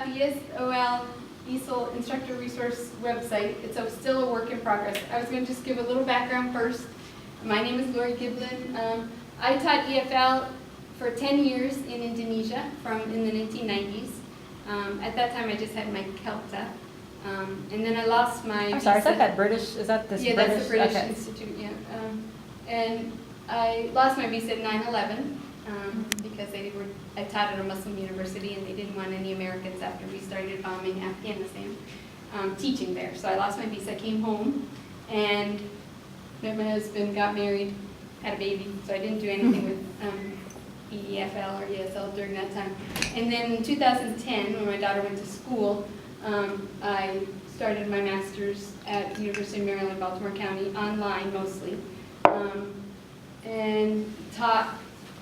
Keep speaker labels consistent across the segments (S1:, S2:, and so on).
S1: about the ESOL Instructor Resource website. It's still a work in progress. I was going to just give a little background first. My name is Lori Giblin. I taught EFL for 10 years in Indonesia in the 1990s. At that time, I just had my CELTA. And then I lost my
S2: I'm sorry, is that British? Is that this
S1: yeah,
S2: British?
S1: that's the British
S2: okay.
S1: Institute, yeah. And I lost my visa at 9/11 because I taught at a Muslim university and they didn't want any Americans after we started bombing Afghanistan teaching there. So I lost my visa, came home, and met my husband, got married, had a baby, so I didn't do anything with EFL or ESL during that time. And then in 2010, when my daughter went to school, I started my master's at the University of Maryland, Baltimore County, online mostly, and taught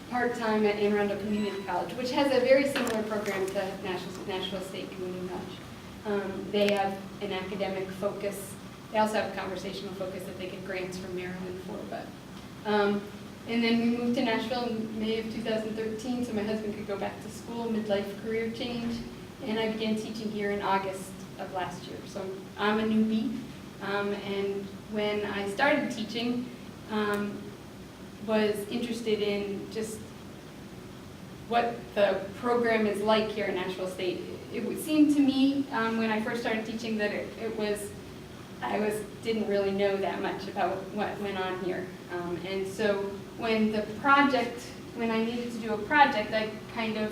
S1: part-time at Anne Arundel Community College, which has a very similar program to Nashville State Community College. They have an academic focus. They also have a conversational focus that they get grants from Maryland for. And then we moved to Nashville in May of 2013, so my husband could go back to school, midlife career change, and I began teaching here in August of last year. So I'm a newbie, and when I started teaching, was interested in just what the program is like here at Nashville State. It would seem to me when I first started teaching that I didn't really know that much about what went on here. And so when I needed to do a project, I kind of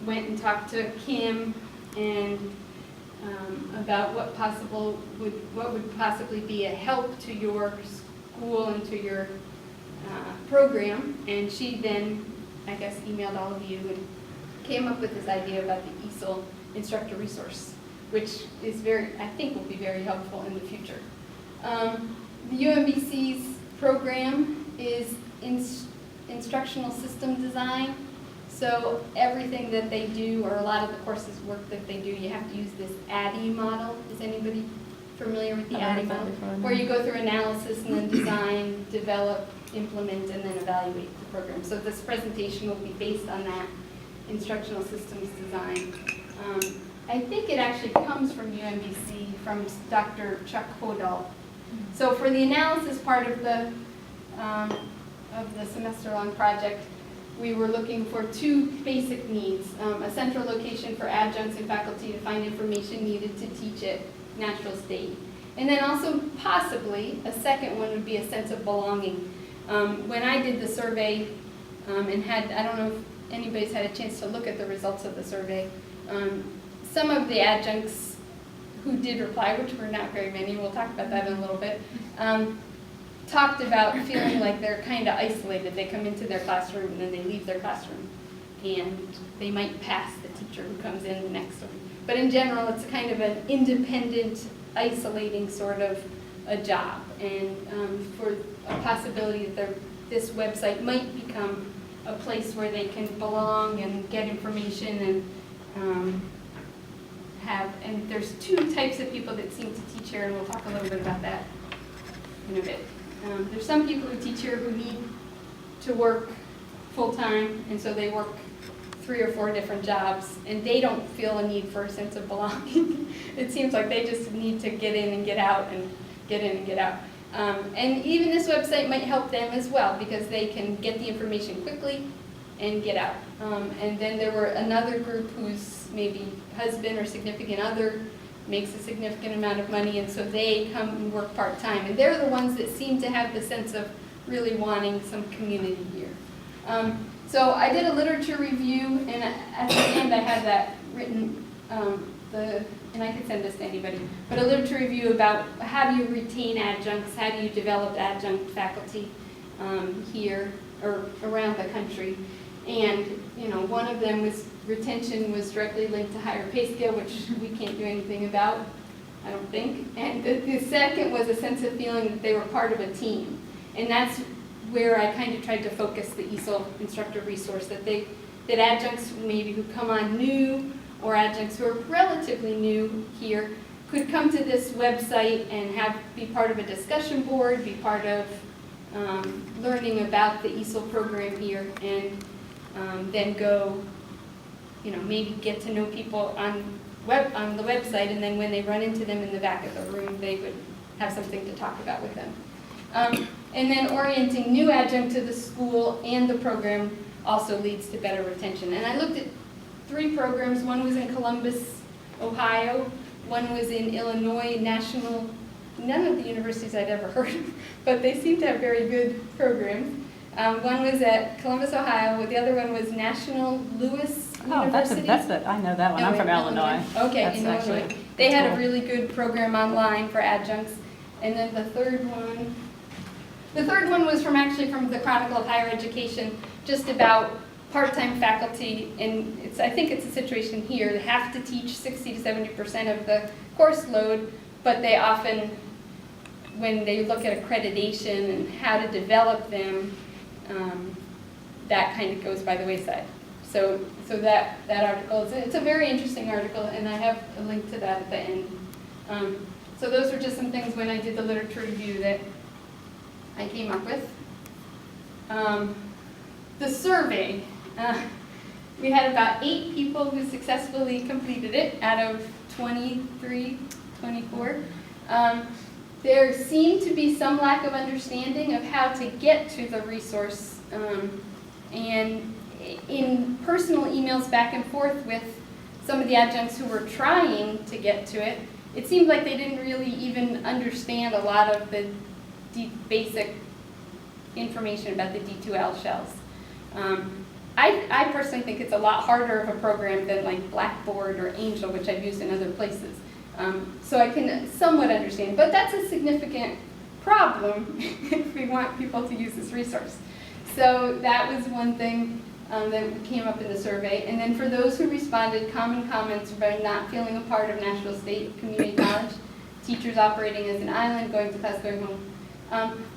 S1: went and talked to Kim and about what would possibly be a help to your school and to your program. And she then, I guess, emailed all of you and came up with this idea about the ESOL Instructor Resource, which is I think will be very helpful in the future. The UMBC's program is instructional system design. So everything that they do, or a lot of the courses work that they do, you have to use this ADDIE model. Is anybody familiar with the ADDIE model? Where you go through analysis and then design, develop, implement, and then evaluate the program. So this presentation will be based on that instructional systems design. I think it actually comes from UMBC, from Dr. Chuck Hodal. So for the analysis part of the semester-long project, we were looking for two basic needs: a central location for adjuncts and faculty to find information needed to teach at Nashville State, and then also possibly a second one would be a sense of belonging. When I did the survey and I don't know if anybody's had a chance to look at the results of the survey, some of the adjuncts who did reply, which were not very many, we'll talk about that in a little bit, talked about feeling like they're kind of isolated. They come into their classroom and then they leave their classroom, and they might pass the teacher who comes in the next one. But in general, it's kind of an independent, isolating sort of a job, and for a possibility that this website might become a place where they can belong and get information and and there's two types of people that seem to teach here, and we'll talk a little bit about that in a bit. There's some people who teach here who need to work full-time, and so they work 3 or 4 different jobs, and they don't feel a need for a sense of belonging. It seems like they just need to get in and get out and get in and get out. And even this website might help them as well, because they can get the information quickly and get out. And then there were another group whose maybe husband or significant other makes a significant amount of money, and so they come and work part-time. And they're the ones that seem to have the sense of really wanting some community here. So I did a literature review, and at the end I had that written, and I could send this to anybody, but a literature review about how do you retain adjuncts, how do you develop adjunct faculty here or around the country. And one of them was retention was directly linked to higher pay scale, which we can't do anything about, I don't think. And the second was a sense of feeling that they were part of a team. And that's where I kind of tried to focus the ESOL Instructor Resource, that adjuncts maybe who come on new, or adjuncts who are relatively new here, could come to this website and be part of a discussion board, be part of learning about the ESOL program here, and then go maybe get to know people on the website, and then when they run into them in the back of the room, they would have something to talk about with them. And then orienting new adjunct to the school and the program also leads to better retention. And I looked at 3 programs. One was in Columbus, Ohio. One was in Illinois, National. None of the universities I'd ever heard of, but they seem to have very good programs. One was at Columbus, Ohio. The other one was National Louis University.
S2: I know that one. I'm from Illinois.
S1: Okay,
S2: That's
S1: in Illinois.
S2: actually
S1: They had a
S2: cool.
S1: really good program online for adjuncts. And then the third one was from the Chronicle of Higher Education, just about part-time faculty. And I think it's a situation here. They have to teach 60 to 70% of the course load, but they often, when they look at accreditation and how to develop them, that kind of goes by the wayside. So that article, it's a very interesting article, and I have a link to that at the end. So those were just some things when I did the literature review that I came up with. The survey, we had about 8 people who successfully completed it out of 23, 24. There seemed to be some lack of understanding of how to get to the resource, and in personal emails back and forth with some of the adjuncts who were trying to get to it, it seemed like they didn't really even understand a lot of the basic information about the D2L shells. I personally think it's a lot harder of a program than like Blackboard or Angel, which I've used in other places. So I can somewhat understand, but that's a significant problem if we want people to use this resource. So that was one thing that came up in the survey. And then for those who responded, common comments about not feeling a part of Nashville State Community College, teachers operating as an island, going to class, going home.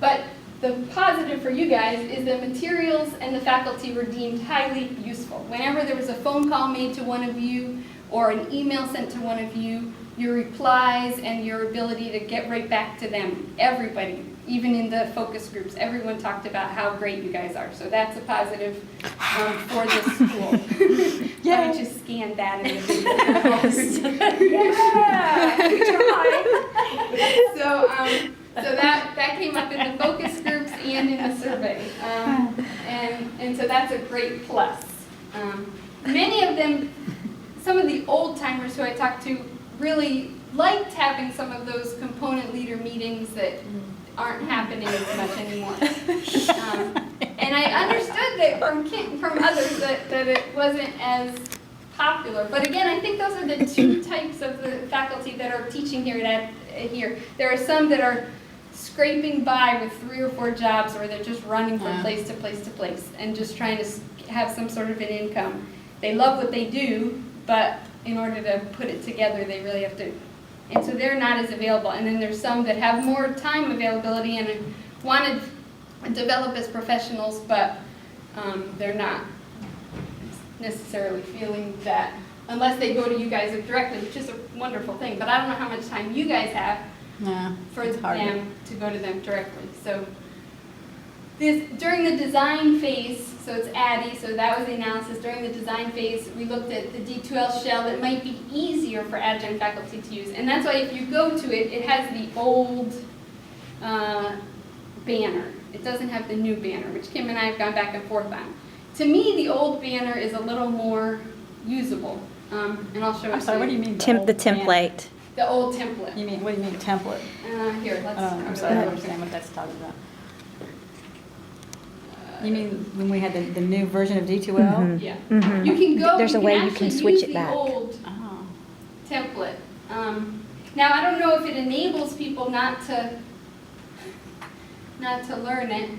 S1: But the positive for you guys is that materials and the faculty were deemed highly useful. Whenever there was a phone call made to one of you or an email sent to one of you, your replies and your ability to get right back to them, everybody, even in the focus groups, everyone talked about how great you guys are. So that's a positive for this school. Why don't you scan that in the video? Yeah! So that came up in the focus groups and in the survey. And so that's a great plus. Many of them, some of the old timers who I talked to really liked having some of those component leader meetings that aren't happening as much anymore. And I understood that from others that it wasn't as popular. But again, I think those are the 2 types of the faculty that are teaching here. There are some that are scraping by with 3 or 4 jobs, or they're just running from place to place to place and just trying to have some sort of an income. They love what they do, but in order to put it together, they really have to. And so they're not as available. And then there's some that have more time availability and want to develop as professionals, but they're not necessarily feeling that, unless they go to you guys directly, which is a wonderful thing. But I don't know how much time you guys have for them to go to them directly. So during the design phase, so it's ADDIE, so that was the analysis. During the design phase, we looked at the D2L shell that might be easier for adjunct faculty to use. And that's why if you go to it, it has the old banner. It doesn't have the new banner, which Kim and I have gone back and forth on. To me, the old banner is a little more usable. And I'll show it.
S2: I'm sorry, what do you mean?
S3: The template.
S1: The old template.
S2: What do you mean template?
S1: Here, let's.
S2: I'm sorry, I don't understand what that's talking about. You mean when we had the new version of D2L?
S1: Yeah.
S3: Mhm.
S1: You can go.
S3: There's a way you can switch it
S1: use
S3: back.
S1: the old
S2: Oh.
S1: template. Now I don't know if it enables people not to learn it.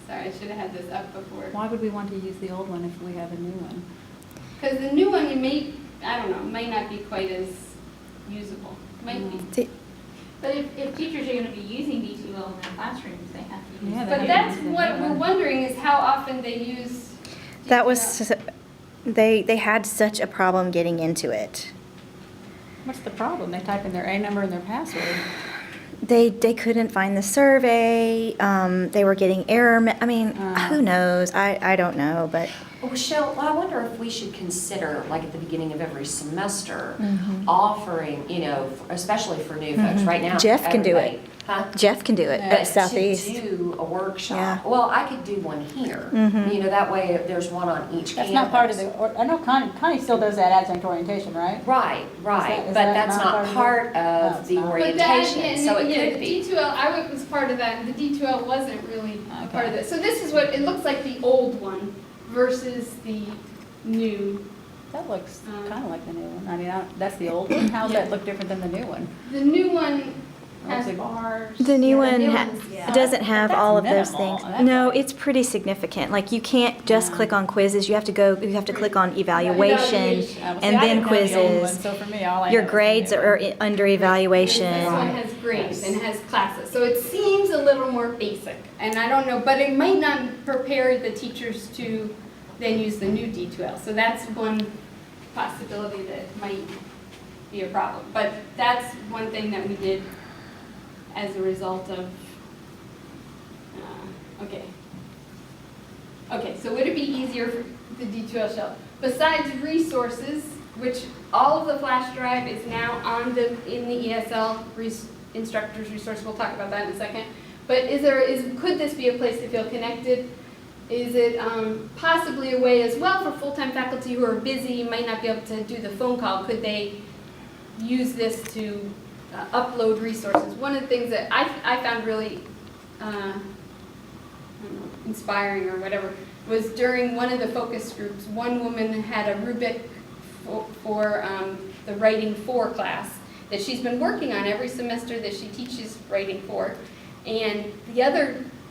S1: Sorry, I should have had this up before.
S2: Why would we want to use the old one if we have a new one?
S1: Because the new one, might not be quite as usable. Might be.
S4: But if teachers are going to be using D2L in their classrooms, they have to use
S2: Yeah,
S4: it.
S1: But that's what we're wondering is how often they use.
S3: That
S1: DTL.
S3: was, they had such a problem getting into it.
S2: What's the problem? They type in their A number and their password.
S3: They couldn't find the survey, they were getting I mean, who knows? I don't know, but.
S5: Well, Michelle, I wonder if we should consider, like at the beginning of every semester,
S3: Mm-hmm.
S5: offering, especially for new folks, right now.
S3: Jeff can do it.
S5: everybody- Huh?
S3: Jeff can do it
S5: But
S3: at Southeast.
S5: to do a workshop,
S3: Yeah.
S5: well, I could do one here.
S3: Mhm.
S5: That way there's one on each campus.
S2: That's not part of I know Connie still does that adjunct orientation, right?
S5: Right, right,
S2: is
S5: but
S2: that
S5: that's
S2: not
S5: not part
S2: part No,
S5: of
S2: it's
S5: the
S2: not. But
S1: But that,
S5: orientation, so it could
S1: the
S5: be.
S1: D2L, I was part of that, and the D2L wasn't really a part of
S2: Okay.
S1: this. So this is what, it looks like the old one versus the new.
S2: That looks kind of like the new one. I mean, that's the old one. How does that look different than the new one?
S1: The new one has
S2: Looks like-
S1: bars.
S3: The new
S1: Yeah,
S3: one
S1: new
S3: ha-
S1: one's- yeah.
S3: doesn't have
S2: That's
S3: all of those
S2: minimal.
S3: things.
S2: That's
S3: No,
S2: like-
S3: it's pretty significant. Like, you can't just
S2: Yeah.
S3: click on quizzes, you have to click on evaluation,
S1: Evaluation.
S2: See,
S3: and
S2: I
S3: then
S2: didn't know the old one,
S3: quizzes.
S2: So for me, all I
S3: Your
S2: know is the
S3: grades
S2: new
S3: are
S2: one.
S3: under
S1: This
S3: evaluation.
S1: one has grades and has classes, so it seems a little more basic. And I don't know, but it might not prepare the teachers to then use the new D2L. So that's one possibility that might be a problem. But that's one thing that we did as a result of, okay. Okay, so would it be easier for the D2L shell? Besides resources, which all of the flash drive is now in the ESL instructor's resource, we'll talk about that in a second. But could this be a place to feel connected? Is it possibly a way as well for full-time faculty who are busy, might not be able to do the phone call? Could they use this to upload resources? One of the things that I found really I don't know, inspiring or whatever was during one of the focus groups, one woman had a rubric for the Writing 4 class that she's been working on every semester that she teaches Writing 4. And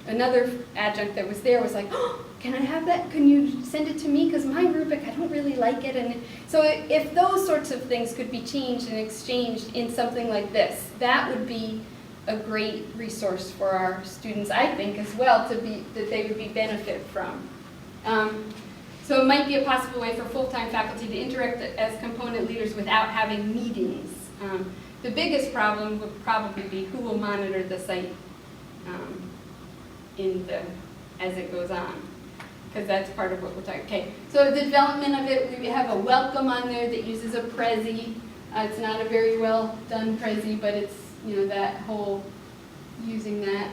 S1: another adjunct that was there was like, oh, can I have that? Can you send it to me? Because my rubric, I don't really like it. And so if those sorts of things could be changed and exchanged in something like this, that would be a great resource for our students, I think, as well, that they would be benefit from. So it might be a possible way for full-time faculty to interact as component leaders without having meetings. The biggest problem would probably be who will monitor the site as it goes on, because that's part of what we're talking. Okay, so the development of it, we have a welcome on there that uses a Prezi. It's not a very well done Prezi, but it's that whole using that.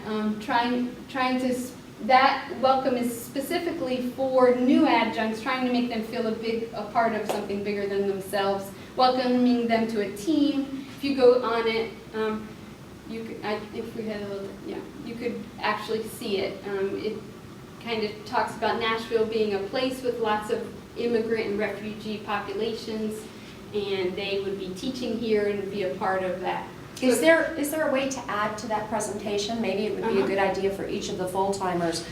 S1: That welcome is specifically for new adjuncts, trying to make them feel a part of something bigger than themselves, welcoming them to a team. If you go on it, you could, if we had a little, you could actually see it. It kind of talks about Nashville being a place with lots of immigrant and refugee populations, and they would be teaching here and be a part of that.
S5: Is there a way to add to that presentation? Maybe it would be a good idea for each of the full-timers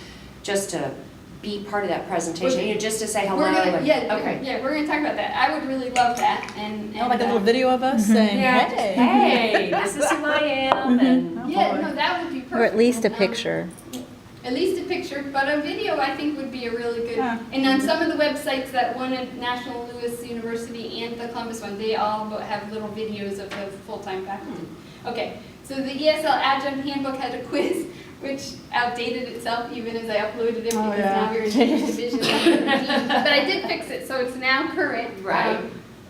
S5: just to be part of that presentation, just to say hello.
S1: We're gonna,
S5: Okay.
S1: we're going to talk about that. I would really love that. And
S2: Like a little video of us saying,
S5: Yeah,
S2: hey.
S5: hey, this is who I am, and
S1: yeah, no, that would be perfect.
S3: Or at least a picture.
S1: At least a picture, but a video I think would be a really good.
S2: Huh.
S1: And on some of the websites, that one at National Louis University and the Columbus one, they all have little videos of the full-time faculty. Okay, so the ESL Adjunct Handbook had a quiz, which outdated itself even as I uploaded it, because now we're in Division 17. But I did fix it, so it's now current.
S5: Right.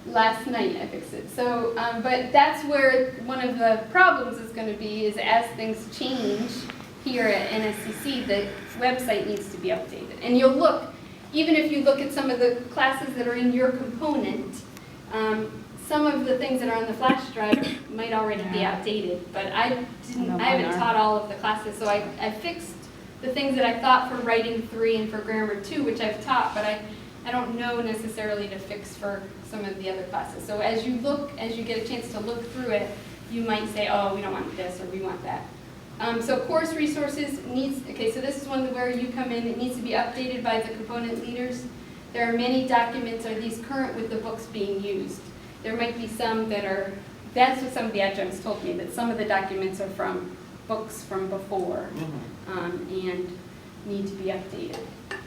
S1: Last night I fixed it. So, but that's where one of the problems is going to be, is as things change here at NSCC, the website needs to be updated. And you'll look, even if you look at some of the classes that are in your component, some of the things that are on the flash drive might already be outdated, but I haven't taught all of the classes, so I fixed the things that I thought for Writing 3 and for Grammar 2, which I've taught, but I don't know necessarily to fix for some of the other classes. So as you get a chance to look through it, you might say, oh, we don't want this, or we want that. So course resources so this is one where you come in, it needs to be updated by the component leaders. There are many documents, are these current with the books being used? There might be some that's what some of the adjuncts told me, that some of the documents are from books from before and need to be updated.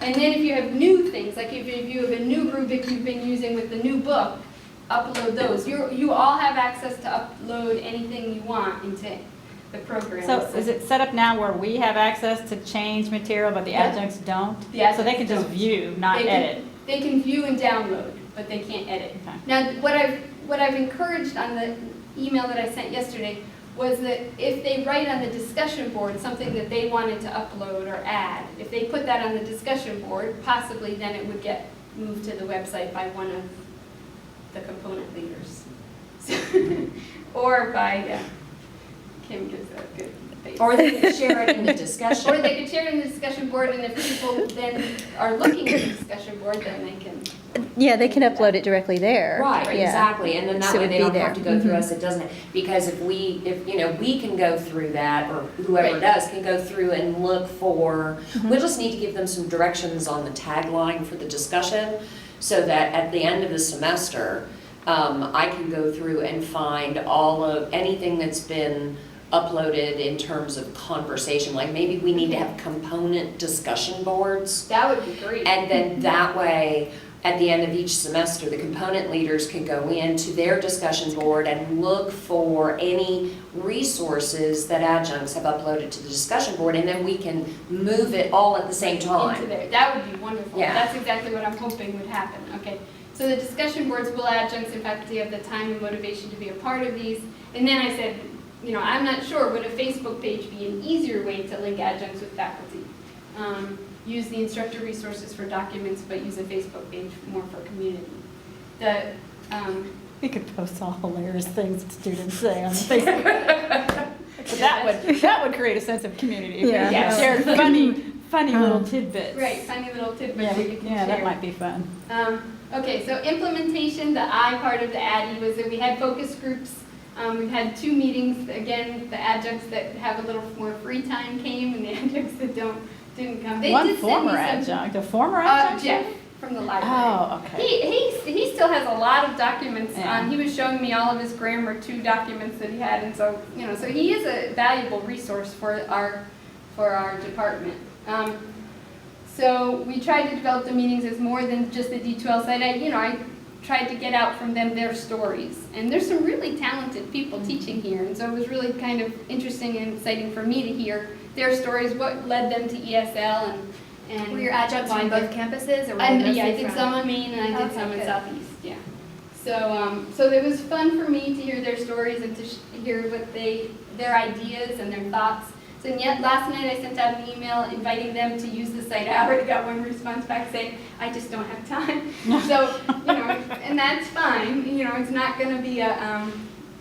S1: And then if you have new things, like if you have a new rubric you've been using with the new book, upload those. You all have access to upload anything you want into the program.
S2: So is it set up now where we have access to change material, but the
S1: Yeah.
S2: adjuncts don't?
S1: The
S2: So they can
S1: adjuncts
S2: just
S1: don't.
S2: view, not
S1: They can-
S2: edit?
S1: They can view and download, but they can't edit.
S2: Okay.
S1: Now, what I've encouraged on the email that I sent yesterday was that if they write on the discussion board something that they wanted to upload or add, if they put that on the discussion board, possibly then it would get moved to the website by one of the component leaders. Or by, Kim gives a good face.
S5: Or they could share it in the discussion.
S1: Or they could share it in the discussion board, and if people then are looking at the discussion board, then they can.
S3: Yeah, they can upload it directly there.
S5: Right,
S3: Yeah.
S5: exactly, and then that
S3: So
S5: way
S3: it'd
S5: they
S3: be
S5: don't
S3: there.
S5: have to go through
S3: Mhm.
S5: us, it doesn't, because if we can go through that, or whoever
S1: Right.
S5: does can go through and look for,
S3: Mhm.
S5: we'll just need to give them some directions on the tagline for the discussion, so that at the end of the semester, I can go through and find all of, anything that's been uploaded in terms of conversation, like maybe we need to have component discussion boards.
S1: That would be great.
S5: And then that way, at the end of each semester, the component leaders can go into their discussion board and look for any resources that adjuncts have uploaded to the discussion board, and then we can move it all at the same
S1: Into
S5: time.
S1: there. That would be wonderful.
S5: Yeah.
S1: That's exactly what I'm hoping would happen. Okay. So the discussion boards will adjuncts and faculty have the time and motivation to be a part of these. And then I said, I'm not sure, would a Facebook page be an easier way to link adjuncts with faculty? Use the instructor resources for documents, but use a Facebook page more for community.
S2: We could post all hilarious things that students say on Facebook. That would create a sense of community. If
S3: Yeah.
S2: we
S1: Yes.
S2: shared funny little tidbits.
S1: Right, funny little tidbits
S2: Yeah,
S1: that you can share.
S2: that might be fun.
S1: Okay, so implementation, the I part of the ADDIE was that we had focus groups. We've had 2 meetings. Again, the adjuncts that have a little more free time came, and the adjuncts that didn't come. They
S2: One
S1: did send me
S2: former
S1: some-
S2: adjunct, a former adjunct?
S1: Jeff from the library.
S2: Oh, okay.
S1: He still has a lot of documents.
S2: Yeah.
S1: He was showing me all of his grammar 2 documents that he had, and so so he is a valuable resource for our department. So we tried to develop the meetings as more than just the D2L side. I tried to get out from them their stories, and there's some really talented people teaching here, and so it was really kind of interesting and exciting for me to hear their stories, what led them to ESL, and
S6: Were your adjuncts
S1: why
S6: from
S1: they're-
S6: both campuses, or were
S1: I
S6: they
S1: yeah, I
S6: mostly
S1: did
S6: from?
S1: some on Maine and I did
S6: Okay,
S1: some in
S6: good.
S1: Southeast, yeah. So it was fun for me to hear their stories and to hear what their ideas and their thoughts. So yet last night I sent out an email inviting them to use the site. I already got one response back saying, I just don't have time. So, and that's fine. It's not going to be a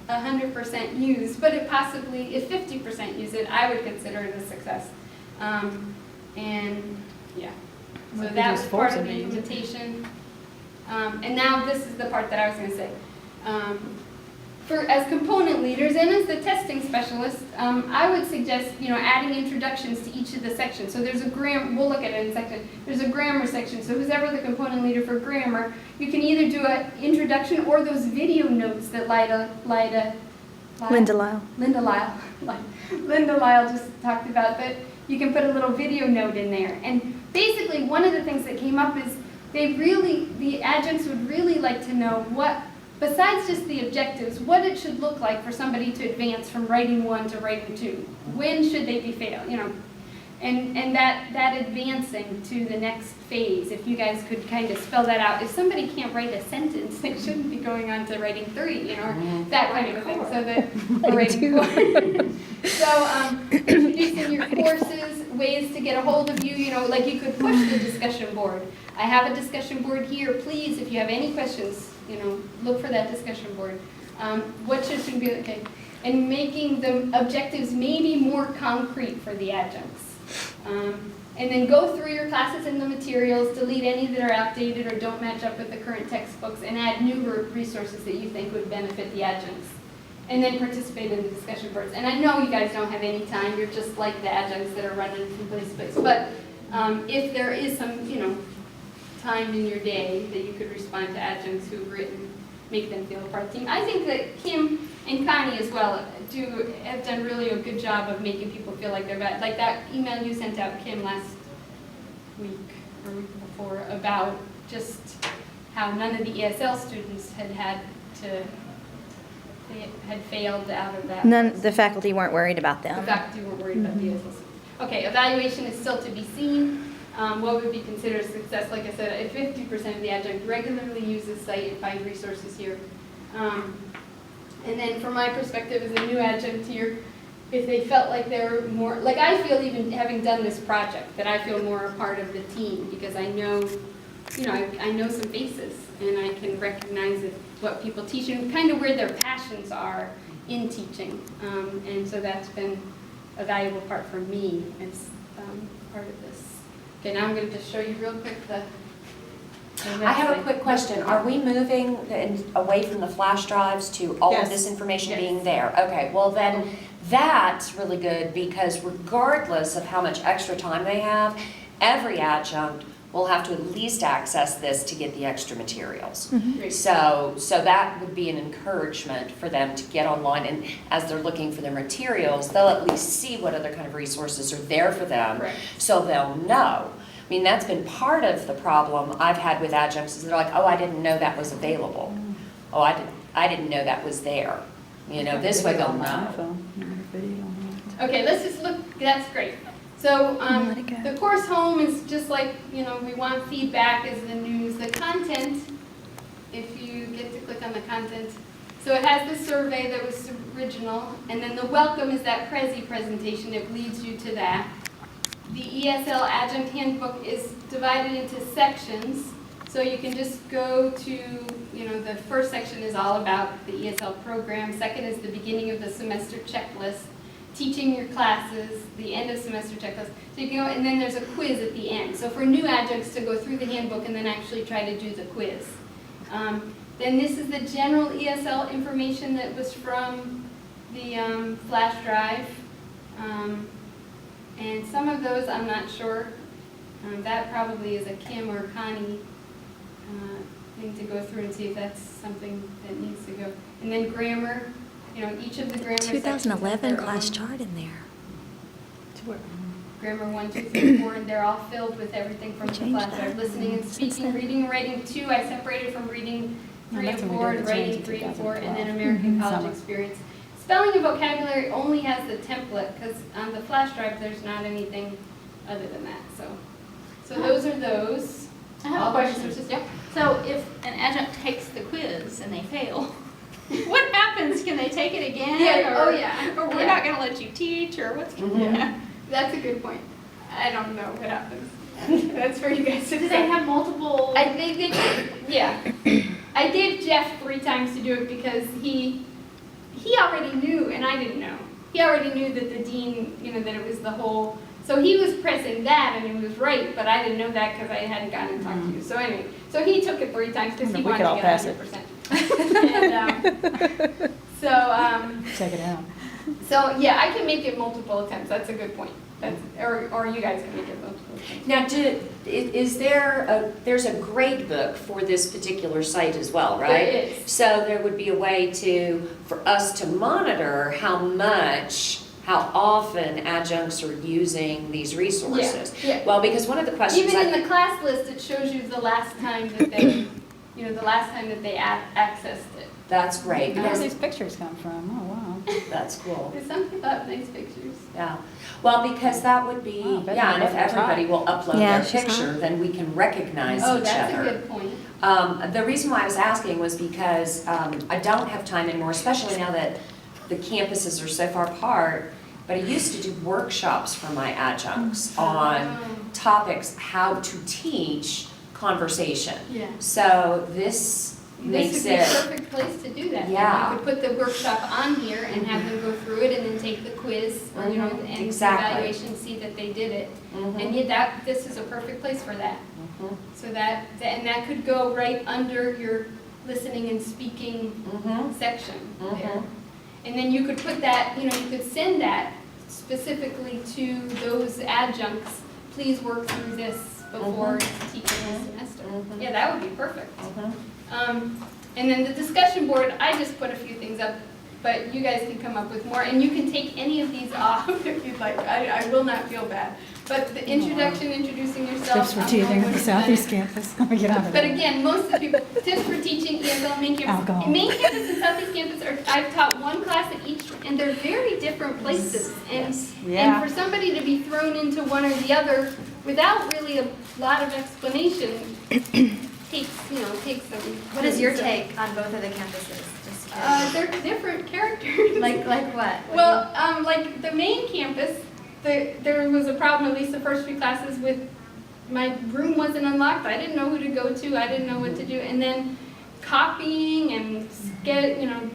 S1: 100% use, but if 50% use it, I would consider it a success. And yeah, so
S2: We could
S1: that
S2: just
S1: was part
S2: force
S1: of the
S2: them to use it.
S1: implementation. And now this is the part that I was going to say. As component leaders and as the testing specialist, I would suggest, adding introductions to each of the sections. So there's we'll look at it in a section. There's a grammar section. So who's ever the component leader for grammar, you can either do an introduction or those video notes that
S3: Linda Lyle.
S1: Linda Lyle just talked about, that you can put a little video note in there. And basically, one of the things that came up is the adjuncts would really like to know what, besides just the objectives, what it should look like for somebody to advance from writing 1 to writing 2. When should they be and that advancing to the next phase, if you guys could kind of spell that out. If somebody can't write a sentence, they shouldn't be going on to writing 3, or that kind of a thing. So that, or writing 4. So introducing your courses, ways to get a hold of you, like you could push the discussion board. I have a discussion board here. Please, if you have any questions, look for that discussion board. What should be, okay. And making the objectives maybe more concrete for the adjuncts. And then go through your classes and the materials, delete any that are outdated or don't match up with the current textbooks, and add newer resources that you think would benefit the adjuncts. And then participate in the discussion boards. And I know you guys don't have any time, you're just like the adjuncts that are running from place to place. But if there is some, time in your day that you could respond to adjuncts who've written, make them feel a part of the team. I think that Kim and Connie as well have done really a good job of making people feel like they're bad. Like that email you sent out, Kim, last week or week before about just how none of the ESL students had to they had failed out of that.
S3: The faculty weren't worried about
S1: The
S3: them.
S1: faculty were worried about the ESOL. Okay, evaluation is still to be seen. What would be considered a success? Like I said, if 50% of the adjunct regularly use the site and find resources here. And then from my perspective as a new adjunct here, if they felt like they were more, like I feel even having done this project, that I feel more a part of the team because I know, I know some faces and I can recognize what people teach and kind of where their passions are in teaching. And so that's been a valuable part for me as part of this. Okay, now I'm going to just show you real quick the
S5: I have a quick question. Are we moving away from the flash drives to all of
S1: Yes.
S5: this information
S1: Yes.
S5: being there? Okay, well then, that's really good because regardless of how much extra time they have, every adjunct will have to at least access this to get the extra materials.
S1: Great.
S5: So that would be an encouragement for them to get online, and as they're looking for their materials, they'll at least see what other kind of resources are there for them,
S1: Correct.
S5: so they'll know. I mean, that's been part of the problem I've had with adjuncts, is they're like, oh, I didn't know that was available. Oh, I didn't know that was there. This way they'll know.
S1: Okay, let's just look, that's great. So
S3: Let it go.
S1: the course home is just like, we want feedback as the news. The content, if you get to click on the content, so it has the survey that was original, and then the welcome is that Prezi presentation that leads you to that. The ESL Adjunct Handbook is divided into sections, so you can just go to, the first section is all about the ESL program. Second is the beginning of the semester checklist, teaching your classes, the end of semester checklist. So you can go, and then there's a quiz at the end. So for new adjuncts to go through the handbook and then actually try to do the quiz. Then this is the general ESL information that was from the flash drive. And some of those I'm not sure. That probably is a Kim or Connie thing to go through and see if that's something that needs to go. And then grammar, each of the grammar sections have
S3: 2011
S1: their
S3: class
S1: own.
S3: chart in there.
S1: Grammar 1, 2, 3, 4, and they're all filled with everything from
S3: We
S1: the
S3: changed
S1: class drive.
S3: that.
S1: Listening and
S3: Since
S1: speaking,
S3: then.
S1: reading and writing 2, I separated from reading
S2: No,
S1: 3
S2: that's
S1: and
S2: when we
S1: 4,
S2: did
S1: and
S2: the change
S1: writing
S2: in
S1: 3 and 4, and then
S2: 2012.
S1: American College
S2: Summer.
S1: Experience. Spelling and vocabulary only has the template, because on the flash drive, there's not anything other than that, so those are those.
S4: I have
S1: All
S4: a question.
S1: resources, yeah.
S4: So if an adjunct takes the quiz and they fail, what happens? Can they take it again?
S1: Yeah,
S4: Or,
S1: oh, yeah.
S4: Or we're
S1: Yeah.
S4: not gonna let you teach, or what's going
S5: Mhm.
S4: on?
S1: That's a good point. I don't know what happens. That's for you guys to
S4: Do they
S1: decide.
S4: have multiple?
S1: Yeah. I gave Jeff 3 times to do it because he already knew, and I didn't know. He already knew that the dean, that it was the whole, so he was pressing that and it was right, but I didn't know that because I hadn't gotten and talked to you. So anyway, so he took it 3 times because he
S2: We
S1: wanted
S2: could
S1: to
S2: all
S1: get
S2: pass it.
S1: 100%. And,
S2: Check it out.
S1: so yeah, I can make it multiple attempts. That's a good point. Or you guys can make it multiple attempts.
S5: Now, there's a grade book for this particular site as well, right?
S1: There is.
S5: So there would be a way for us to monitor how often adjuncts are using these resources.
S1: Yeah.
S5: Well, because one of the questions
S1: Even in the class list, it shows you the last time that they, accessed it.
S5: that's great,
S2: Where do
S5: because
S2: these pictures come from? Oh, wow.
S5: that's cool.
S1: There's some people have nice pictures.
S5: Yeah, well, because that would be,
S2: Wow, better
S5: yeah, and if
S2: than what we
S5: everybody will upload
S3: Yeah,
S5: their
S3: she's
S5: picture,
S3: hot.
S5: then we can recognize
S1: Oh,
S5: each
S1: that's
S5: other.
S1: a good point.
S5: The reason why I was asking was because I don't have time anymore, especially now that the campuses are so far apart, but I used to do workshops for my adjuncts on topics, how to teach conversation.
S1: Yeah.
S5: So this makes
S1: This would be a
S5: it,
S1: perfect place to do that.
S5: Yeah.
S1: You could put the workshop on here and have them go through it and then take the quiz, or,
S5: Mhm,
S1: and the
S5: exactly.
S1: evaluation, see that they did it.
S5: Mhm,
S1: And yet this is a perfect place for that.
S5: mhm,
S1: So and that could go right under your listening and speaking
S5: mhm,
S1: section there.
S5: mhm.
S1: And then you could put that, you could send that specifically to those adjuncts. Please work through this before teaching this semester.
S5: Mhm.
S1: Yeah, that would be perfect.
S5: mhm.
S1: And then the discussion board, I just put a few things up. but you guys can come up with more, and you can take any of these off if you'd like. I will not feel bad. But the introduction, introducing yourself.
S6: Tips for teaching at the Southeast Campus. Let me get out of
S1: But
S6: there.
S1: again, most of the people, tips for teaching ESL main campus.
S6: Alcohol.
S1: Main campus and Southeast campus are, I've taught one class at each, and they're very different places. And
S2: Yeah.
S1: for somebody to be thrown into one or the other without really a lot of explanation takes some.
S7: What is your take on both of the campuses? Just curious.
S1: They're different characters.
S7: Like what?
S1: Well, like the main campus, there was a problem, at least the first few classes, with my room wasn't unlocked. I didn't know who to go to. I didn't know what to do. And then copying and